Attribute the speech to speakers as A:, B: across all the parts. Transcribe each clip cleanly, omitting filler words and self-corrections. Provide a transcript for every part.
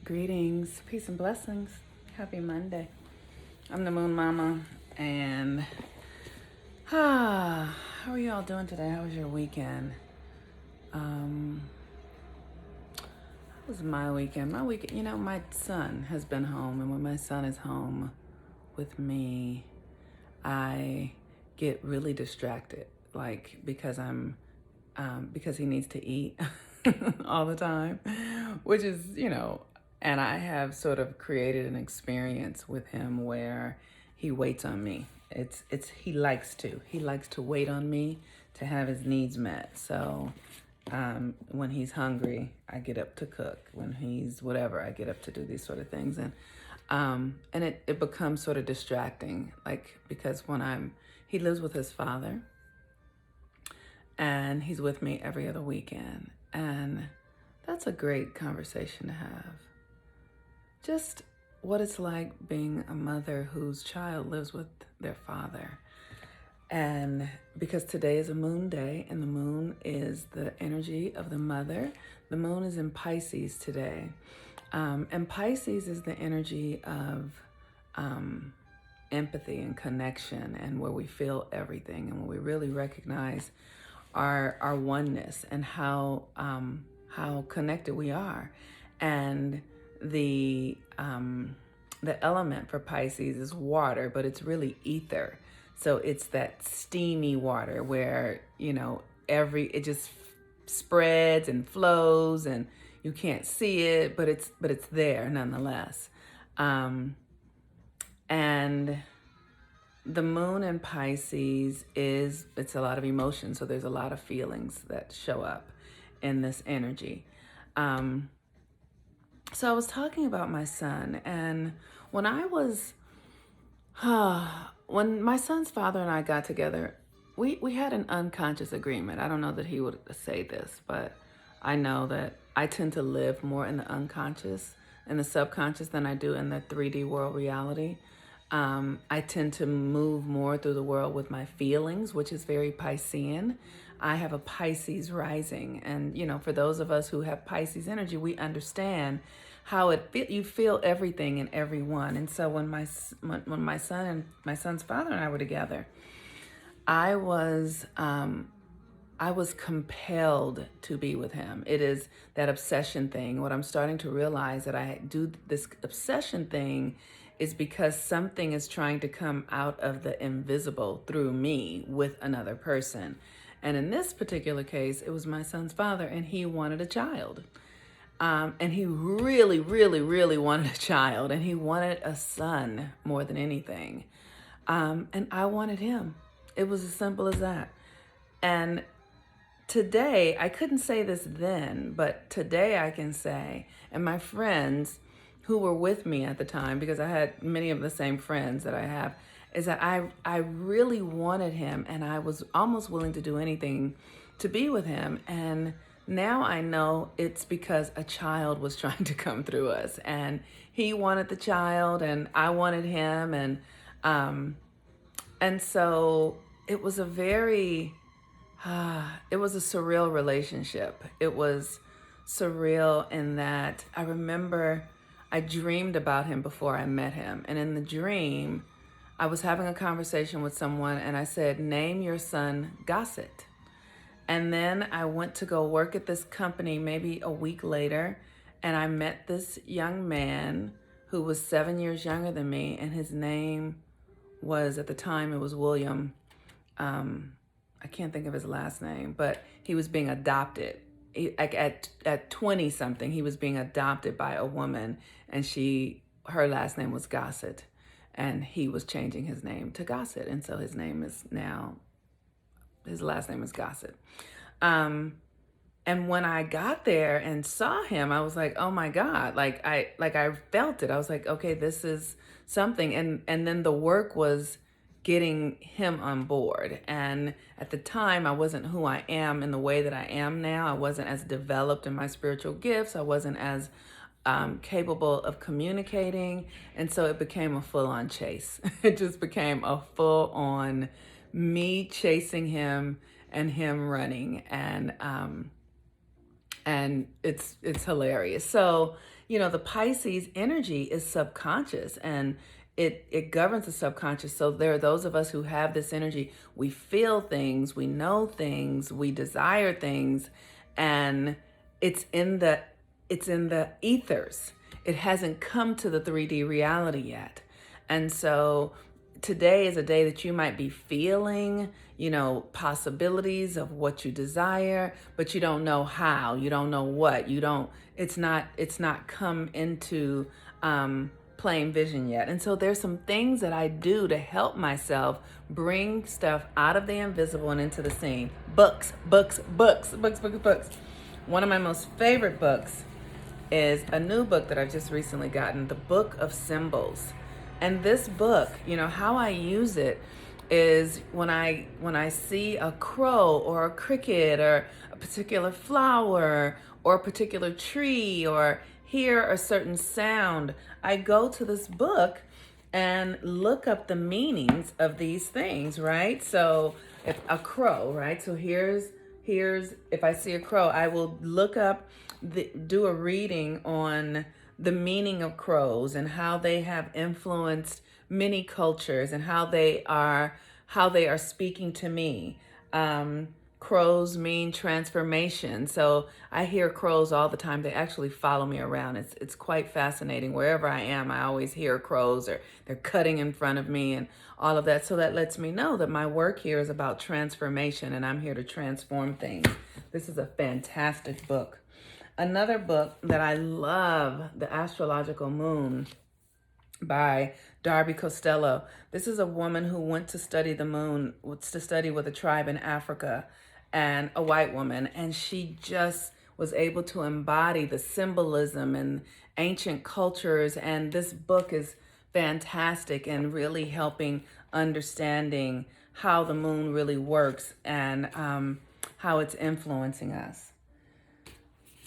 A: Greetings, peace and blessings. Happy Monday. I'm the Moon Mama, and how are you all doing today? How was your weekend? Um, how was my weekend? My weekend, my son has been home, and when my son is home with me, I get really distracted, like because he needs to eat all the time, which is, and I have sort of created an experience with him where he waits on me. He likes to wait on me to have his needs met. So when he's hungry, I get up to cook. When he's whatever, I get up to do these sort of things. And it becomes sort of distracting, like, because he lives with his father, and he's with me every other weekend. And that's a great conversation to have. Just what it's like being a mother whose child lives with their father. And because today is a moon day, and the moon is the energy of the mother, the moon is in Pisces today. And Pisces is the energy of empathy and connection, and where we feel everything, and where we really recognize our oneness and how connected we are. And the element for Pisces is water, but it's really ether. So it's that steamy water where, it just spreads and flows, and you can't see it, but it's there nonetheless. And the moon in Pisces it's a lot of emotion. So there's a lot of feelings that show up in this energy. So I was talking about my son, and when when my son's father and I got together, we had an unconscious agreement. I don't know that he would say this, but I know that I tend to live more in the unconscious and the subconscious than I do in the 3D world reality. I tend to move more through the world with my feelings, which is very Piscean. I have a Pisces rising, and for those of us who have Pisces energy, we understand how you feel everything and everyone. And so when my son and my son's father and I were together, I was compelled to be with him. It is that obsession thing. What I'm starting to realize that I do this obsession thing is because something is trying to come out of the invisible through me with another person. And in this particular case, it was my son's father, and he wanted a child. And he really, really, really wanted a child, and he wanted a son more than anything. And I wanted him. It was as simple as that. And today, I couldn't say this then, but today I can say, and my friends who were with me at the time, because I had many of the same friends that I have, is that I really wanted him, and I was almost willing to do anything to be with him. And now I know it's because a child was trying to come through us, and he wanted the child, and I wanted him, and so it was a surreal relationship. It was surreal in that I remember I dreamed about him before I met him. And in the dream, I was having a conversation with someone, and I said, name your son Gossett. And then I went to go work at this company maybe a week later, and I met this young man who was 7 years younger than me, and his name was, at the time, it was William. I can't think of his last name, but he was being adopted. At 20 something, he was being adopted by a woman, and her last name was Gossett, and he was changing his name to Gossett, and so his last name is Gossett. And when I got there and saw him, I was like, oh my God, I felt it. I was like, okay, this is something. And then the work was getting him on board. And at the time, I wasn't who I am in the way that I am now. I wasn't as developed in my spiritual gifts. I wasn't as capable of communicating. And so it became a full-on chase. It just became a full-on me chasing him and him running. And it's hilarious. So the Pisces energy is subconscious, and it governs the subconscious. So there are those of us who have this energy. We feel things, we know things, we desire things, and it's in the it's in the ethers. It hasn't come to the 3D reality yet. And so today is a day that you might be feeling, possibilities of what you desire, but you don't know how, you don't know what, it's not come into plain vision yet. And so there's some things that I do to help myself bring stuff out of the invisible and into the seen. Books, books, books, books, books, books. One of my most favorite books is a new book that I've just recently gotten, The Book of Symbols. And this book, how I use it is when I see a crow or a cricket or a particular flower or a particular tree or hear a certain sound, I go to this book and look up the meanings of these things, right? So if a crow, right? So here's if I see a crow, I will look up, do a reading on the meaning of crows and how they have influenced many cultures and how they are speaking to me. Crows mean transformation. So I hear crows all the time. They actually follow me around. It's quite fascinating. Wherever I am, I always hear crows, or they're cutting in front of me and all of that. So that lets me know that my work here is about transformation and I'm here to transform things. This is a fantastic book. Another book that I love, The Astrological Moon by Darby Costello. This is a woman who went to study the moon, to study with a tribe in Africa, and a white woman, and she just was able to embody the symbolism and ancient cultures. And this book is fantastic and really helping understanding how the moon really works and how it's influencing us.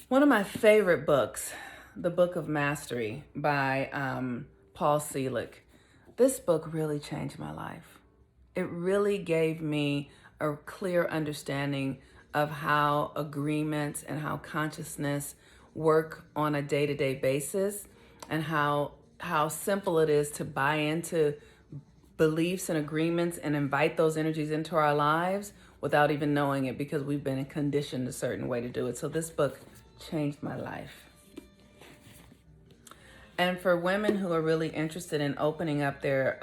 A: One of my favorite books, The Book of Mastery by Paul Selig. This book really changed my life. It really gave me a clear understanding of how agreements and how consciousness work on a day-to-day basis, and how simple it is to buy into beliefs and agreements and invite those energies into our lives without even knowing it, because we've been conditioned a certain way to do it. So this book changed my life. And for women who are really interested in opening up their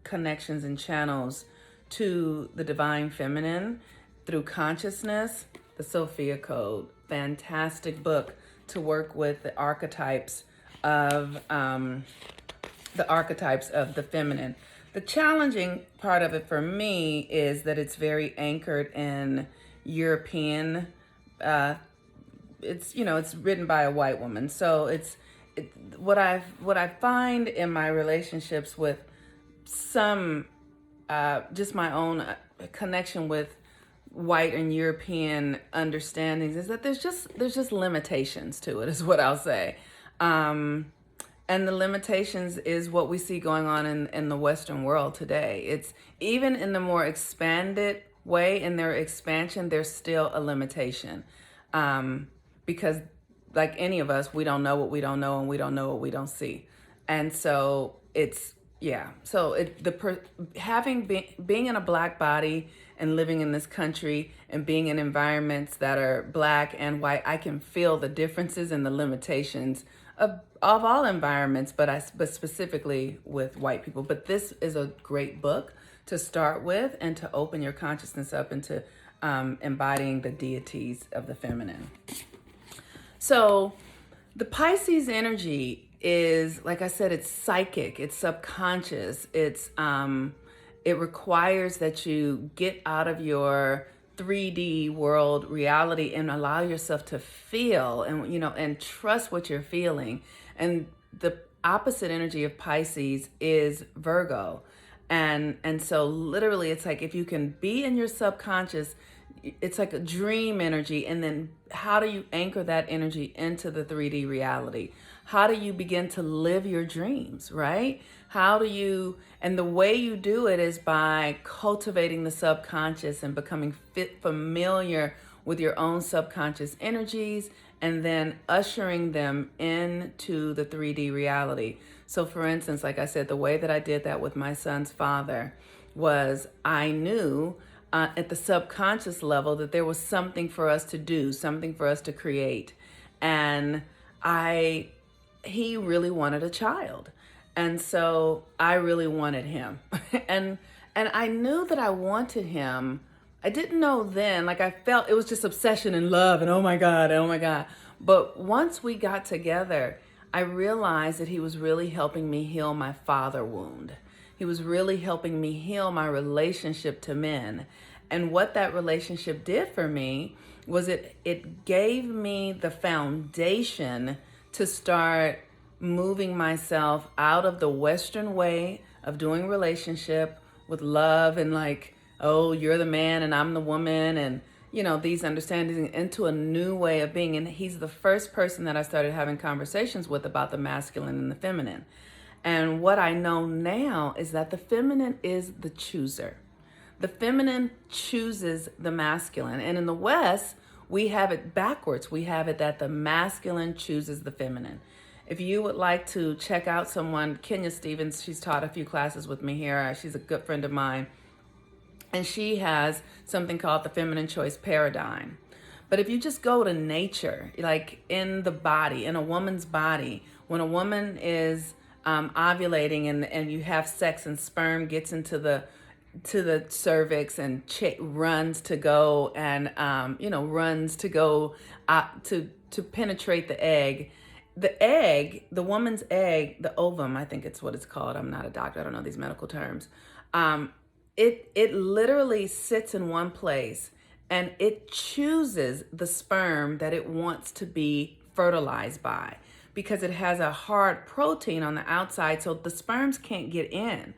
A: connections and channels to the divine feminine through consciousness, the Sophia Code, fantastic book to work with the archetypes of the feminine. The challenging part of it for me is that it's very anchored in European. It's written by a white woman, so what I find in my relationships with some just my own connection with white and European understandings is that there's just limitations to it, is what I'll say. And the limitations is what we see going on in the Western world today. It's even in the more expanded way, in their expansion, there's still a limitation. Because like any of us, we don't know what we don't know, and we don't know what we don't see. And so being in a black body and living in this country and being in environments that are black and white, I can feel the differences and the limitations of all environments, but specifically with white people. But this is a great book to start with and to open your consciousness up into embodying the deities of the feminine. So the Pisces energy is, like I said, it's psychic, it's subconscious, it requires that you get out of your 3D world reality and allow yourself to feel and trust what you're feeling. And the opposite energy of Pisces is Virgo. And so literally it's like, if you can be in your subconscious, it's like a dream energy. And then how do you anchor that energy into the 3D reality? How do you begin to live your dreams, right? And the way you do it is by cultivating the subconscious and becoming familiar with your own subconscious energies and then ushering them into the 3D reality. So for instance, like I said, the way that I did that with my son's father was I knew at the subconscious level that there was something for us to do, something for us to create. And he really wanted a child. And so I really wanted him. and I knew that I wanted him. I didn't know then, like I felt it was just obsession and love and oh my God, oh my God. But once we got together, I realized that he was really helping me heal my father wound. He was really helping me heal my relationship to men. And what that relationship did for me was it gave me the foundation to start moving myself out of the Western way of doing relationship with love and like, oh, you're the man and I'm the woman, and these understandings, into a new way of being. And he's the first person that I started having conversations with about the masculine and the feminine. And what I know now is that the feminine is the chooser. The feminine chooses the masculine. And in the West, we have it backwards. We have it that the masculine chooses the feminine. If you would like to check out someone, Kenya Stevens, she's taught a few classes with me here. She's a good friend of mine. And she has something called the feminine choice paradigm. But if you just go to nature, like in the body, in a woman's body, when a woman is ovulating and you have sex and sperm gets into the cervix and runs to go and runs to go to penetrate the egg. The woman's egg, the ovum, I think it's what it's called. I'm not a doctor. I don't know these medical terms. It literally sits in one place and it chooses the sperm that it wants to be fertilized by, because it has a hard protein on the outside, so the sperms can't get in.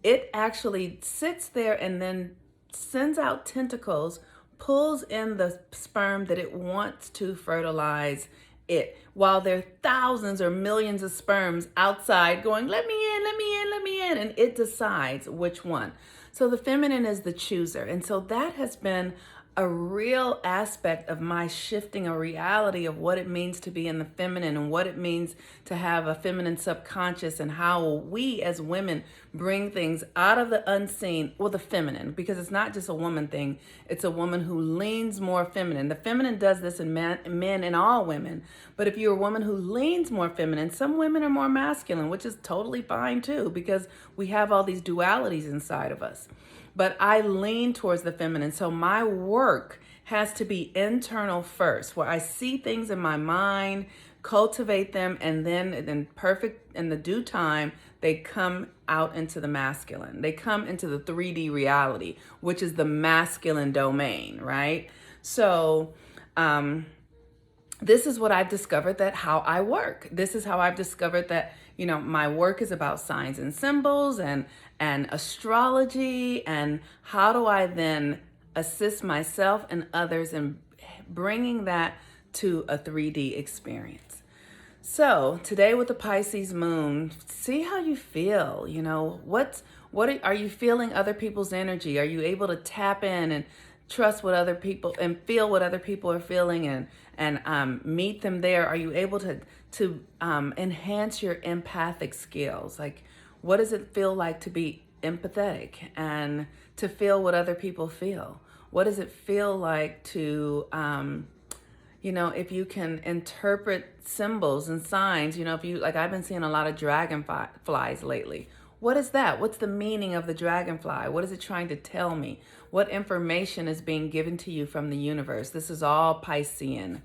A: It actually sits there and then sends out tentacles, pulls in the sperm that it wants to fertilize it, while there are thousands or millions of sperms outside going, let me in, let me in, let me in, and it decides which one. So the feminine is the chooser. And so that has been a real aspect of my shifting a reality of what it means to be in the feminine and what it means to have a feminine subconscious, and how we as women bring things out of the unseen, well, the feminine, because it's not just a woman thing. It's a woman who leans more feminine. The feminine does this in men and all women. But if you're a woman who leans more feminine, some women are more masculine, which is totally fine too, because we have all these dualities inside of us. But I lean towards the feminine. So my work has to be internal first, where I see things in my mind, cultivate them, and then in the due time, they come out into the masculine. They come into the 3D reality, which is the masculine domain, right? So this is what I've discovered, that how I work. This is how I've discovered that, my work is about signs and symbols and astrology, and how do I then assist myself and others in bringing that to a 3D experience. So today with the Pisces moon, see how you feel. Are you feeling other people's energy? Are you able to tap in and trust what other people and feel what other people are feeling and meet them there? Are you able to enhance your empathic skills? Like, what does it feel like to be empathetic and to feel what other people feel? What does it feel like to, if you can interpret symbols and signs, if you, like, I've been seeing a lot of dragonflies lately. What is that? What's the meaning of the dragonfly? What is it trying to tell me? What information is being given to you from the universe? This is all Piscean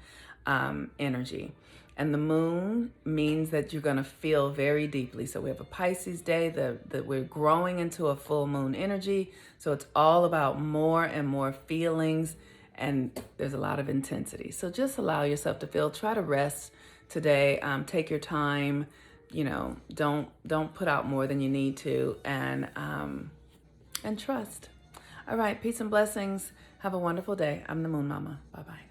A: energy. And the moon means that you're going to feel very deeply. So we have a Pisces day that we're growing into a full moon energy. So it's all about more and more feelings, and there's a lot of intensity. So just allow yourself to feel. Try to rest today. Take your time. Don't put out more than you need to, and trust. All right, peace and blessings. Have a wonderful day. I'm the Moon Mama. Bye-bye.